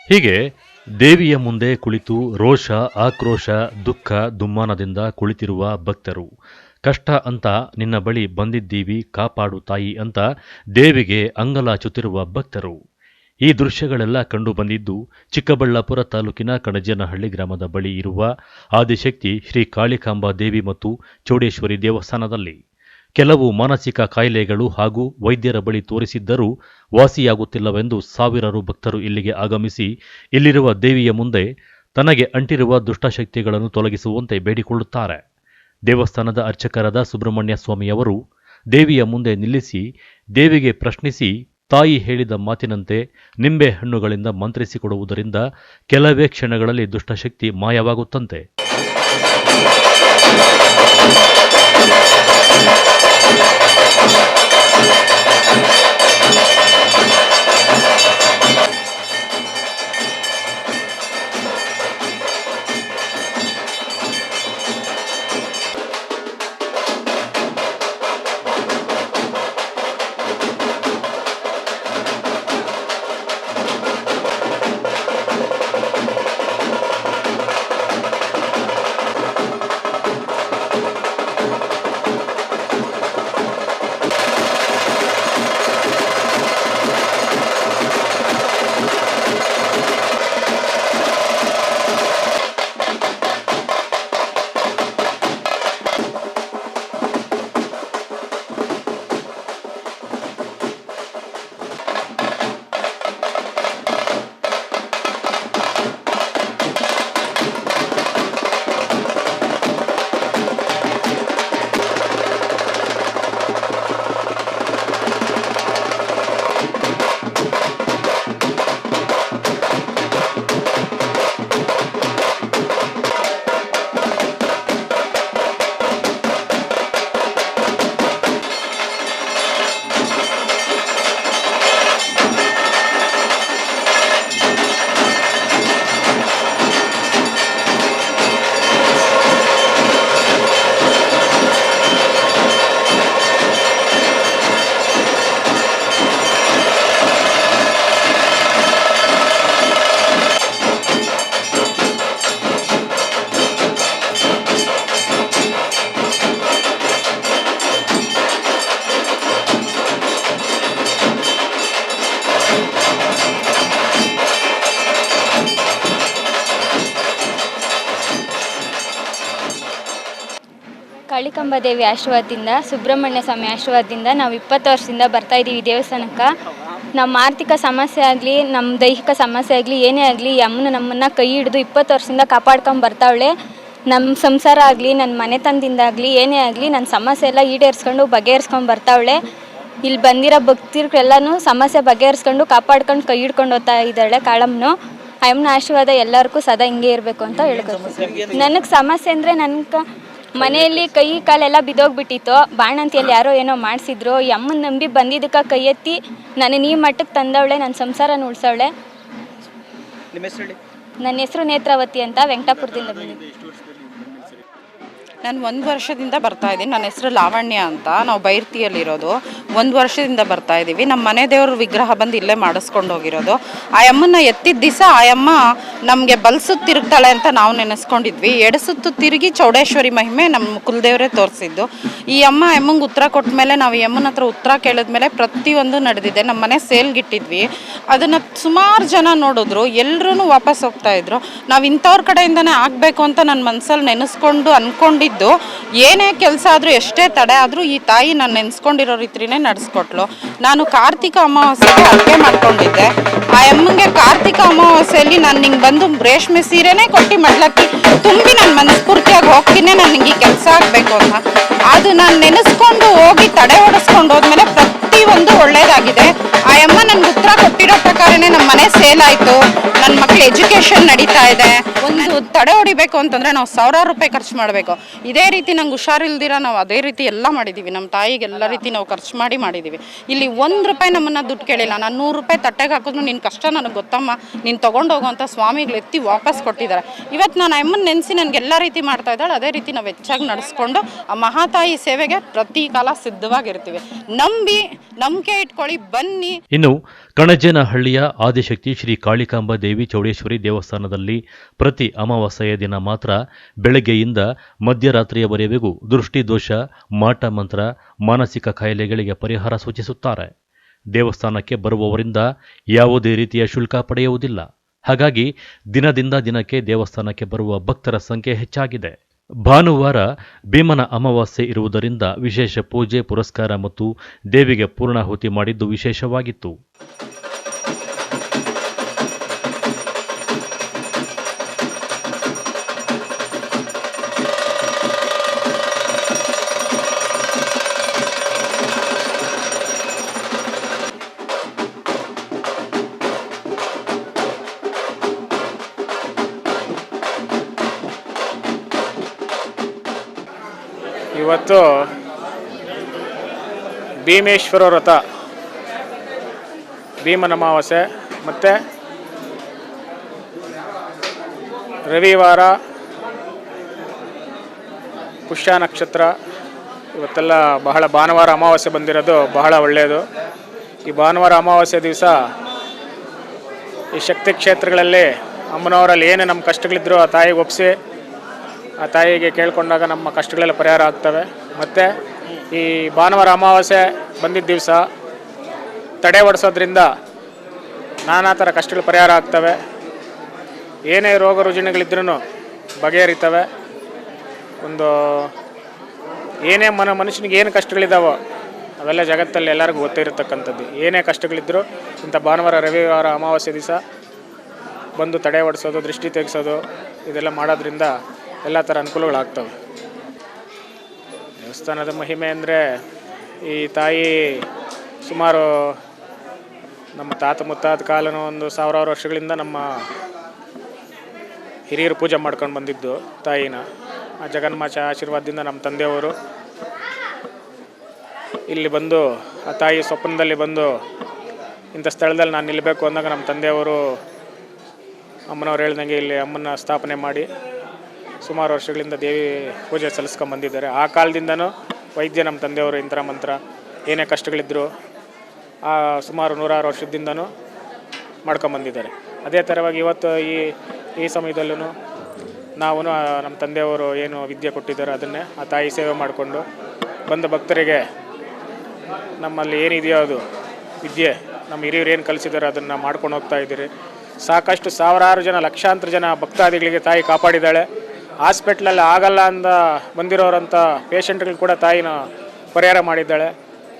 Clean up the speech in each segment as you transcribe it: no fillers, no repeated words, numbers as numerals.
ಹೀಗೆ ದೇವಿಯ ಮುಂದೆ ಕುಳಿತು ರೋಷ, ಆಕ್ರೋಶ, ದುಃಖ, ದುಮ್ಮಾನದಿಂದ ಕುಳಿತಿರುವ ಭಕ್ತರು. ಕಷ್ಟ ಅಂತ ನಿನ್ನ ಬಳಿ ಬಂದಿದ್ದೀವಿ, ಕಾಪಾಡು ತಾಯಿ ಅಂತ ದೇವಿಗೆ ಅಂಗಲಾಚುತ್ತಿರುವ ಭಕ್ತರು. ಈ ದೃಶ್ಯಗಳೆಲ್ಲ ಕಂಡು ಬಂದಿದ್ದು ಚಿಕ್ಕಬಳ್ಳಾಪುರ ತಾಲೂಕಿನ ಕಣಜನಹಳ್ಳಿ ಗ್ರಾಮದ ಬಳಿ ಇರುವ ಆದಿಶಕ್ತಿ ಶ್ರೀ ಕಾಳಿಕಾಂಬಾ ದೇವಿ ಮತ್ತು ಚೌಡೇಶ್ವರಿ ದೇವಸ್ಥಾನದಲ್ಲಿ. ಕೆಲವು ಮಾನಸಿಕ ಕಾಯಿಲೆಗಳು ಹಾಗೂ ವೈದ್ಯರ ಬಳಿ ತೋರಿಸಿದ್ದರೂ ವಾಸಿಯಾಗುತ್ತಿಲ್ಲವೆಂದು ಸಾವಿರಾರು ಭಕ್ತರು ಇಲ್ಲಿಗೆ ಆಗಮಿಸಿ ಇಲ್ಲಿರುವ ದೇವಿಯ ಮುಂದೆ ತನಗೆ ಅಂಟಿರುವ ದುಷ್ಟಶಕ್ತಿಗಳನ್ನು ತೊಲಗಿಸುವಂತೆ ಬೇಡಿಕೊಳ್ಳುತ್ತಾರೆ. ದೇವಸ್ಥಾನದ ಅರ್ಚಕರಾದ ಸುಬ್ರಹ್ಮಣ್ಯ ಸ್ವಾಮಿಯವರು ದೇವಿಯ ಮುಂದೆ ನಿಲ್ಲಿಸಿ ದೇವಿಗೆ ಪ್ರಶ್ನಿಸಿ, ತಾಯಿ ಹೇಳಿದ ಮಾತಿನಂತೆ ನಿಂಬೆ ಹಣ್ಣುಗಳಿಂದ ಮಂತ್ರಿಸಿಕೊಡುವುದರಿಂದ ಕೆಲವೇ ಕ್ಷಣಗಳಲ್ಲಿ ದುಷ್ಟಶಕ್ತಿ ಮಾಯವಾಗುತ್ತಂತೆ. ಕಾಳಿಕಾಂಬಾ ದೇವಿ ಆಶೀರ್ವಾದದಿಂದ, ಸುಬ್ರಹ್ಮಣ್ಯ ಸ್ವಾಮಿ ಆಶೀರ್ವಾದದಿಂದ ನಾವು 20 ವರ್ಷದಿಂದ ಬರ್ತಾ ಇದ್ದೀವಿ ದೇವಸ್ಥಾನಕ್ಕೆ. ನಮ್ಮ ಆರ್ಥಿಕ ಸಮಸ್ಯೆ ಆಗಲಿ, ನಮ್ಮ ದೈಹಿಕ ಸಮಸ್ಯೆ ಆಗಲಿ, ಏನೇ ಆಗಲಿ, ಈ ಅಮ್ಮನ ನಮ್ಮನ್ನು ಕೈ ಹಿಡಿದು 20 ವರ್ಷದಿಂದ ಕಾಪಾಡ್ಕೊಂಡು ಬರ್ತಾವಳೆ. ನಮ್ಮ ಸಂಸಾರ ಆಗಲಿ, ನನ್ನ ಮನೆತನದಿಂದಾಗಲಿ, ಏನೇ ಆಗಲಿ, ನನ್ನ ಸಮಸ್ಯೆ ಎಲ್ಲ ಈಡೇರಿಸ್ಕೊಂಡು ಬಗೆಹರಿಸ್ಕೊಂಡು ಬರ್ತಾವಳೆ. ಇಲ್ಲಿ ಬಂದಿರೋ ಭಕ್ತರಿಗೆಲ್ಲನೂ ಸಮಸ್ಯೆ ಬಗೆಹರಿಸ್ಕೊಂಡು ಕಾಪಾಡ್ಕೊಂಡು ಕೈ ಹಿಡ್ಕೊಂಡು ಹೋಗ್ತಾ ಇದ್ದಾಳೆ ಕಾಳಮ್ಮನು. ಅಮ್ಮನ ಆಶೀರ್ವಾದ ಎಲ್ಲರಿಗೂ ಸದಾ ಹಿಂಗೆ ಇರಬೇಕು ಅಂತ ಹೇಳ್ಕೊತೀನಿ. ನನಗೆ ಸಮಸ್ಯೆ ಅಂದರೆ ಮನೆಯಲ್ಲಿ ಕೈ ಕಾಲೆಲ್ಲ ಬಿದ್ದೋಗ್ಬಿಟ್ಟಿತ್ತು. ಬಾಣಂತಿಯಲ್ಲಿ ಯಾರೋ ಏನೋ ಮಾಡಿಸಿದ್ರು. ಈ ಅಮ್ಮನ ನಂಬಿ ಬಂದಿದ್ದಕ್ಕೆ ಕೈ ಎತ್ತಿ ನಾನು ಈ ಮಟ್ಟಕ್ಕೆ ತಂದವಳೆ, ನನ್ನ ಸಂಸಾರನ ಉಳಿಸವಳೆ. ನನ್ನ ಹೆಸರು ನೇತ್ರಾವತಿ ಅಂತ, ವೆಂಕಟಾಪುರದಿಂದ ಬಂದಿದ್ದೆ. ನಾನು 1 ವರ್ಷದಿಂದ ಬರ್ತಾ ಇದ್ದೀನಿ. ನನ್ನ ಹೆಸರು ಲಾವಣ್ಯ ಅಂತ. ನಾವು ಬೈರ್ತಿಯಲ್ಲಿರೋದು. 1 ವರ್ಷದಿಂದ ಬರ್ತಾ ಇದ್ದೀವಿ. ನಮ್ಮ ಮನೆ ದೇವ್ರ ವಿಗ್ರಹ ಬಂದು ಇಲ್ಲೇ ಮಾಡಿಸ್ಕೊಂಡು ಹೋಗಿರೋದು. ಆ ಅಮ್ಮನ ಎತ್ತಿದ ದಿವಸ ಆ ಅಮ್ಮ ನಮಗೆ ಬಲ್ಸುತ್ತು ತಿರುಗ್ತಾಳೆ ಅಂತ ನಾವು ನೆನೆಸ್ಕೊಂಡಿದ್ವಿ. ಎಡಸುತ್ತು ತಿರುಗಿ ಚೌಡೇಶ್ವರಿ ಮಹಿಮೆ ನಮ್ಮ ಕುಲದೇವರೇ ತೋರಿಸಿದ್ದು. ಈ ಅಮ್ಮಂಗೆ ಉತ್ತರ ಕೊಟ್ಟ ಮೇಲೆ ನಾವು ಈ ಅಮ್ಮನ ಹತ್ರ ಉತ್ತರ ಕೇಳಿದ್ಮೇಲೆ ಪ್ರತಿಯೊಂದು ನಡೆದಿದೆ. ನಮ್ಮ ಮನೆ ಸೇಲ್ಗಿಟ್ಟಿದ್ವಿ. ಅದನ್ನು ಸುಮಾರು ಜನ ನೋಡಿದ್ರು. ಎಲ್ಲರೂ ವಾಪಸ್ ಹೋಗ್ತಾಯಿದ್ರು. ನಾವು ಇಂಥವ್ರ ಕಡೆಯಿಂದನೇ ಆಗಬೇಕು ಅಂತ ನನ್ನ ಮನಸ್ಸಲ್ಲಿ ನೆನೆಸ್ಕೊಂಡು ಅಂದ್ಕೊಂಡಿದ್ದು. ಏನೇ ಕೆಲಸ ಆದರೂ, ಎಷ್ಟೇ ತಡೆ ಆದರೂ ಈ ತಾಯಿ ನಾನು ನೆನೆಸ್ಕೊಂಡಿರೋ ರೀತಿನೇ ನಡೆಸ್ಕೊಟ್ಲು. ನಾನು ಕಾರ್ತಿಕ ಅಮಾವಾಸ್ಯೆಗೆ ಅಡುಗೆ ಮಾಡ್ಕೊಂಡಿದ್ದೆ. ಆ ಅಮ್ಮಂಗೆ ಕಾರ್ತಿಕ ಅಮಾವಾಸ್ಯೆಯಲ್ಲಿ ನಾನು ನಿಂಗೆ ಬಂದು ರೇಷ್ಮೆ ಸೀರೆನೇ ಕೊಟ್ಟು ಮಡ್ಲಕ್ಕಿ ತುಂಬಿ ನಾನು ಮನಸ್ಫೂರ್ತಿಯಾಗಿ ಹೋಗ್ತೀನಿ, ನನಗೆ ಈ ಕೆಲಸ ಆಗಬೇಕು ಅಂತ. ಅದು ನಾನು ನೆನೆಸ್ಕೊಂಡು ಹೋಗಿ ತಡೆ ಓಡಿಸ್ಕೊಂಡು ಹೋದ್ಮೇಲೆ ಪ್ರತಿಯೊಂದು ಒಳ್ಳೇದಾಗಿದೆ. ಆ ಅಮ್ಮ ನನಗೆ ಉತ್ತರ ಕೊಟ್ಟಿರೋ ಪ್ರಕಾರನೇ ನಮ್ಮ ಮನೆ ಸೇಲ್ ಆಯಿತು. ನನ್ನ ಮಕ್ಳು ಮಕ್ಕಳ ಎಜುಕೇಷನ್ ನಡೀತಾ ಇದೆ. ಒಂದು ತಡೆ ಹೊಡಿಬೇಕು ಅಂತಂದರೆ ನಾವು ಸಾವಿರಾರು ರೂಪಾಯಿ ಖರ್ಚು ಮಾಡಬೇಕು. ಇದೇ ರೀತಿ ನಂಗೆ ಹುಷಾರಿಲ್ದಿರ ನಾವು ಅದೇ ರೀತಿ ಎಲ್ಲ ಮಾಡಿದ್ದೀವಿ. ನಮ್ಮ ತಾಯಿಗೆ ಎಲ್ಲ ರೀತಿ ನಾವು ಖರ್ಚು ಮಾಡಿದ್ದೀವಿ. ಇಲ್ಲಿ 1 ರೂಪಾಯಿ ನಮ್ಮನ್ನು ದುಡ್ಡು ಕೇಳಿಲ್ಲ. ನಾನು 100 ರೂಪಾಯಿ ತಟ್ಟೆಗೆ ಹಾಕಿದ್ರು ನಿನ್ನ ಕಷ್ಟ ನನಗೆ ಗೊತ್ತಮ್ಮ, ನೀನು ತೊಗೊಂಡೋಗು ಅಂತ ಸ್ವಾಮಿಗಳು ಎತ್ತಿ ವಾಪಸ್ ಕೊಟ್ಟಿದ್ದಾರೆ. ಇವತ್ತು ನಾನು ಅಮ್ಮನ ನೆನೆಸಿ ನನಗೆಲ್ಲ ರೀತಿ ಮಾಡ್ತಾ ಇದ್ದಾಳೆ. ಅದೇ ರೀತಿ ನಾವು ಹೆಚ್ಚಾಗಿ ನಡೆಸ್ಕೊಂಡು ಆ ಮಹಾತಾಯಿ ಸೇವೆಗೆ ಪ್ರತಿ ಕಾಲ ಸಿದ್ಧವಾಗಿರ್ತೀವಿ. ನಂಬಿಕೆ ಇಟ್ಕೊಳ್ಳಿ, ಬನ್ನಿ. ಇನ್ನು ಕಣಜೇನಹಳ್ಳಿಯ ಆದಿಶಕ್ತಿ ಶ್ರೀ ಕಾಳಿಕಾಂಬ ದೇವಿ ಚೌಡೇಶ್ವರಿ ದೇವಸ್ಥಾನದಲ್ಲಿ ಪ್ರತಿ ಅಮಾವಾಸ್ಯೆಯ ದಿನ ಮಾತ್ರ ಬೆಳಗ್ಗೆಯಿಂದ ಮಧ್ಯರಾತ್ರಿಯವರೆಗೂ ದೃಷ್ಟಿದೋಷ, ಮಾಟ ಮಂತ್ರ, ಮಾನಸಿಕ ಕಾಯಿಲೆಗಳಿಗೆ ಪರಿಹಾರ ಸೂಚಿಸುತ್ತಾರೆ. ದೇವಸ್ಥಾನಕ್ಕೆ ಬರುವವರಿಂದ ಯಾವುದೇ ರೀತಿಯ ಶುಲ್ಕ ಪಡೆಯುವುದಿಲ್ಲ. ಹಾಗಾಗಿ ದಿನದಿಂದ ದಿನಕ್ಕೆ ದೇವಸ್ಥಾನಕ್ಕೆ ಬರುವ ಭಕ್ತರ ಸಂಖ್ಯೆ ಹೆಚ್ಚಾಗಿದೆ. ಭಾನುವಾರ ಭೀಮನ ಅಮಾವಾಸ್ಯೆ ಇರುವುದರಿಂದ ವಿಶೇಷ ಪೂಜೆ ಪುರಸ್ಕಾರ ಮತ್ತು ದೇವಿಗೆ ಪೂರ್ಣಾಹುತಿ ಮಾಡಿದ್ದು ವಿಶೇಷವಾಗಿತ್ತು. ಇವತ್ತು ಭೀಮೇಶ್ವರ ವ್ರತ, ಭೀಮನ ಅಮಾವಾಸ್ಯೆ ಮತ್ತು ರವಿವಾರ ಪುಷ್ಯ ನಕ್ಷತ್ರ. ಇವತ್ತೆಲ್ಲ ಬಹಳ ಭಾನುವಾರ ಅಮಾವಾಸ್ಯೆ ಬಂದಿರೋದು ಬಹಳ ಒಳ್ಳೆಯದು. ಈ ಭಾನುವಾರ ಅಮಾವಾಸ್ಯೆ ದಿವಸ ಈ ಶಕ್ತಿ ಕ್ಷೇತ್ರಗಳಲ್ಲಿ ಅಮ್ಮನವರಲ್ಲಿ ಏನು ನಮ್ಮ ಕಷ್ಟಗಳಿದ್ದರೂ ಆ ತಾಯಿಗೆ ಒಪ್ಪಿಸಿ ಆ ತಾಯಿಗೆ ಕೇಳಿಕೊಂಡಾಗ ನಮ್ಮ ಕಷ್ಟಗಳೆಲ್ಲ ಪರಿಹಾರ ಆಗ್ತವೆ. ಮತ್ತು ಈ ಭಾನುವಾರ ಅಮಾವಾಸ್ಯೆ ಬಂದಿದ್ದ ದಿವಸ ತಡೆ ಒಡಿಸೋದ್ರಿಂದ ನಾನಾ ಥರ ಕಷ್ಟಗಳು ಪರಿಹಾರ ಆಗ್ತವೆ. ಏನೇ ರೋಗ ರುಜಿನಗಳಿದ್ರೂ ಬಗೆಹರಿತವೆ. ಒಂದು ಏನೇ ಮನುಷ್ಯನಿಗೆ ಏನು ಕಷ್ಟಗಳಿದ್ದಾವೋ ಅವೆಲ್ಲ ಜಗತ್ತಲ್ಲಿ ಎಲ್ಲರಿಗೂ ಗೊತ್ತಿರತಕ್ಕಂಥದ್ದು. ಏನೇ ಕಷ್ಟಗಳಿದ್ದರೂ ಇಂಥ ಭಾನುವಾರ ರವಿವಾರ ಅಮಾವಾಸ್ಯೆ ದಿವಸ ಬಂದು ತಡೆ ಒಡಿಸೋದು, ದೃಷ್ಟಿ ತೆಗೆಸೋದು ಇದೆಲ್ಲ ಮಾಡೋದ್ರಿಂದ ಎಲ್ಲ ಥರ ಅನುಕೂಲಗಳಾಗ್ತವೆ. ದೇವಸ್ಥಾನದ ಮಹಿಮೆ ಅಂದರೆ ಈ ತಾಯಿ ಸುಮಾರು ನಮ್ಮ ತಾತ ಮುತ್ತಾದ ಕಾಲನೂ ಒಂದು ಸಾವಿರಾರು ವರ್ಷಗಳಿಂದ ನಮ್ಮ ಹಿರಿಯರು ಪೂಜೆ ಮಾಡ್ಕೊಂಡು ಬಂದಿದ್ದು ತಾಯಿನ. ಆ ಜಗನ್ಮಾತೆ ಆಶೀರ್ವಾದದಿಂದ ನಮ್ಮ ತಂದೆಯವರು ಇಲ್ಲಿ ಬಂದು ಆ ತಾಯಿ ಸ್ವಪ್ನದಲ್ಲಿ ಬಂದು ಇಂಥ ಸ್ಥಳದಲ್ಲಿ ನಾನು ನಿಲ್ಲಬೇಕು ಅಂದಾಗ ನಮ್ಮ ತಂದೆಯವರು ಅಮ್ಮನವ್ರು ಹೇಳ್ದಂಗೆ ಇಲ್ಲಿ ಅಮ್ಮನ ಸ್ಥಾಪನೆ ಮಾಡಿ ಸುಮಾರು ವರ್ಷಗಳಿಂದ ದೇವಿ ಪೂಜೆ ಸಲ್ಲಿಸ್ಕೊಂಬಂದಿದ್ದಾರೆ. ಆ ಕಾಲದಿಂದನೂ ವೈದ್ಯ ನಮ್ಮ ತಂದೆಯವರು ಇಂಥ ಮಂತ್ರ ಏನೇ ಕಷ್ಟಗಳಿದ್ದರೂ ಆ ಸುಮಾರು 106 ವರ್ಷದಿಂದನೂ ಮಾಡ್ಕೊಂಬಂದಿದ್ದಾರೆ. ಅದೇ ಥರವಾಗಿ ಇವತ್ತು ಈ ಸಮಯದಲ್ಲೂ ನಾವು ನಮ್ಮ ತಂದೆಯವರು ಏನು ವಿದ್ಯೆ ಕೊಟ್ಟಿದ್ದಾರೆ ಅದನ್ನೇ ಆ ತಾಯಿ ಸೇವೆ ಮಾಡಿಕೊಂಡು ಬಂದ ಭಕ್ತರಿಗೆ ನಮ್ಮಲ್ಲಿ ಏನಿದೆಯೋ ಅದು ವಿದ್ಯೆ ನಮ್ಮ ಹಿರಿಯರು ಏನು ಕಲಿಸಿದ್ದಾರೆ ಅದನ್ನು ಮಾಡ್ಕೊಂಡು ಹೋಗ್ತಾ ಇದ್ದೀರಿ. ಸಾಕಷ್ಟು ಸಾವಿರಾರು ಜನ, ಲಕ್ಷಾಂತರ ಜನ ಭಕ್ತಾದಿಗಳಿಗೆ ತಾಯಿ ಕಾಪಾಡಿದ್ದಾಳೆ. ಹಾಸ್ಪಿಟ್ಲಲ್ಲಿ ಆಗಲ್ಲ ಅಂತ ಬಂದಿರೋರಂಥ ಪೇಷಂಟ್ಗಳು ಕೂಡ ತಾಯಿನ ಪರಿಹಾರ ಮಾಡಿದ್ದಾಳೆ.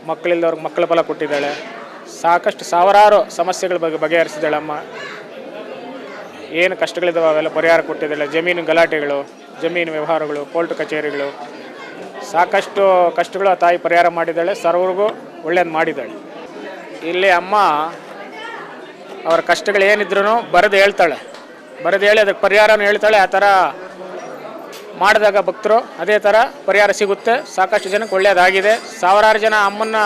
ಮಕ್ಕಳಿಲ್ಲದವ್ರಿಗೆ ಮಕ್ಕಳ ಫಲ ಕೊಟ್ಟಿದ್ದಾಳೆ. ಸಾಕಷ್ಟು ಸಾವಿರಾರು ಸಮಸ್ಯೆಗಳ ಬಗ್ಗೆ ಬಗೆಹರಿಸಿದ್ದಾಳೆ ಅಮ್ಮ. ಏನು ಕಷ್ಟಗಳಿದ್ದಾವೆ ಅವೆಲ್ಲ ಪರಿಹಾರ ಕೊಟ್ಟಿದ್ದಾಳೆ. ಜಮೀನು ಗಲಾಟೆಗಳು, ಜಮೀನು ವ್ಯವಹಾರಗಳು, ಕೋರ್ಟ್ ಕಚೇರಿಗಳು, ಸಾಕಷ್ಟು ಕಷ್ಟಗಳು ಆ ತಾಯಿ ಪರಿಹಾರ ಮಾಡಿದ್ದಾಳೆ. ಸರ್ವರಿಗೂ ಒಳ್ಳೇದು ಮಾಡಿದ್ದಾಳೆ. ಇಲ್ಲಿ ಅಮ್ಮ ಅವರ ಕಷ್ಟಗಳು ಏನಿದ್ರೂ ಬರೆದು ಹೇಳ್ತಾಳೆ, ಬರೆದು ಹೇಳಿ ಅದಕ್ಕೆ ಪರಿಹಾರನೂ ಹೇಳ್ತಾಳೆ. ಆ ಥರ ಮಾಡಿದಾಗ ಭಕ್ತರು ಅದೇ ಥರ ಪರಿಹಾರ ಸಿಗುತ್ತೆ. ಸಾಕಷ್ಟು ಜನಕ್ಕೆ ಒಳ್ಳೆಯದಾಗಿದೆ. ಸಾವಿರಾರು ಜನ ಅಮ್ಮನ್ನ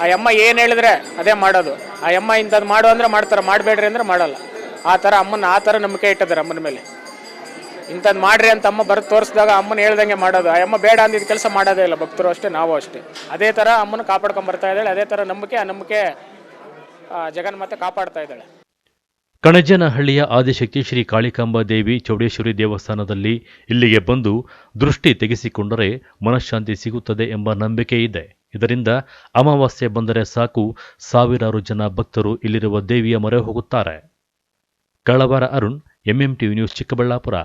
ಆ ಅಮ್ಮ ಏನು ಹೇಳಿದ್ರೆ ಅದೇ ಮಾಡೋದು. ಆ ಅಮ್ಮ ಇಂಥದ್ದು ಮಾಡು ಅಂದರೆ ಮಾಡ್ತಾರೆ, ಮಾಡಬೇಡ್ರಿ ಅಂದರೆ ಮಾಡಲ್ಲ. ಆ ಥರ ಅಮ್ಮನ ಆ ಥರ ನಂಬಿಕೆ ಇಟ್ಟಿದ್ದಾರೆ ಅಮ್ಮನ ಮೇಲೆ. ಇಂಥದ್ದು ಮಾಡ್ರಿ ಅಂತ ಅಮ್ಮ ಬರೆದು ತೋರಿಸಿದಾಗ ಅಮ್ಮನ ಹೇಳ್ದಂಗೆ ಮಾಡೋದು. ಆ ಅಮ್ಮ ಬೇಡ ಅಂದಿದ್ದು ಕೆಲಸ ಮಾಡೋದೇ ಇಲ್ಲ. ಭಕ್ತರು ಅಷ್ಟೇ, ನಾವು ಅಷ್ಟೇ. ಅದೇ ಥರ ಅಮ್ಮನ ಕಾಪಾಡ್ಕೊಂಬರ್ತಾ ಇದ್ದಾಳೆ. ಅದೇ ಥರ ನಂಬಿಕೆ, ಆ ನಂಬಿಕೆ ಜಗನ್ಮಾತೆ ಕಾಪಾಡ್ತಾ ಇದ್ದಾಳೆ. ಕಣಜೇನಹಳ್ಳಿಯ ಆದಿಶಕ್ತಿ ಶ್ರೀ ಕಾಳಿಕಾಂಬ ದೇವಿ ಚೌಡೇಶ್ವರಿ ದೇವಸ್ಥಾನದಲ್ಲಿ ಇಲ್ಲಿಗೆ ಬಂದು ದೃಷ್ಟಿ ತೆಗೆಸಿಕೊಂಡರೆ ಮನಃಶಾಂತಿ ಸಿಗುತ್ತದೆ ಎಂಬ ನಂಬಿಕೆ ಇದೆ. ಇದರಿಂದ ಅಮಾವಾಸ್ಯೆ ಬಂದರೆ ಸಾಕು, ಸಾವಿರಾರು ಜನ ಭಕ್ತರು ಇಲ್ಲಿರುವ ದೇವಿಯ ಮೊರೆ ಹೋಗುತ್ತಾರೆ. ಕಳವಾರ Arun, MM TV news, Chikkaballapur.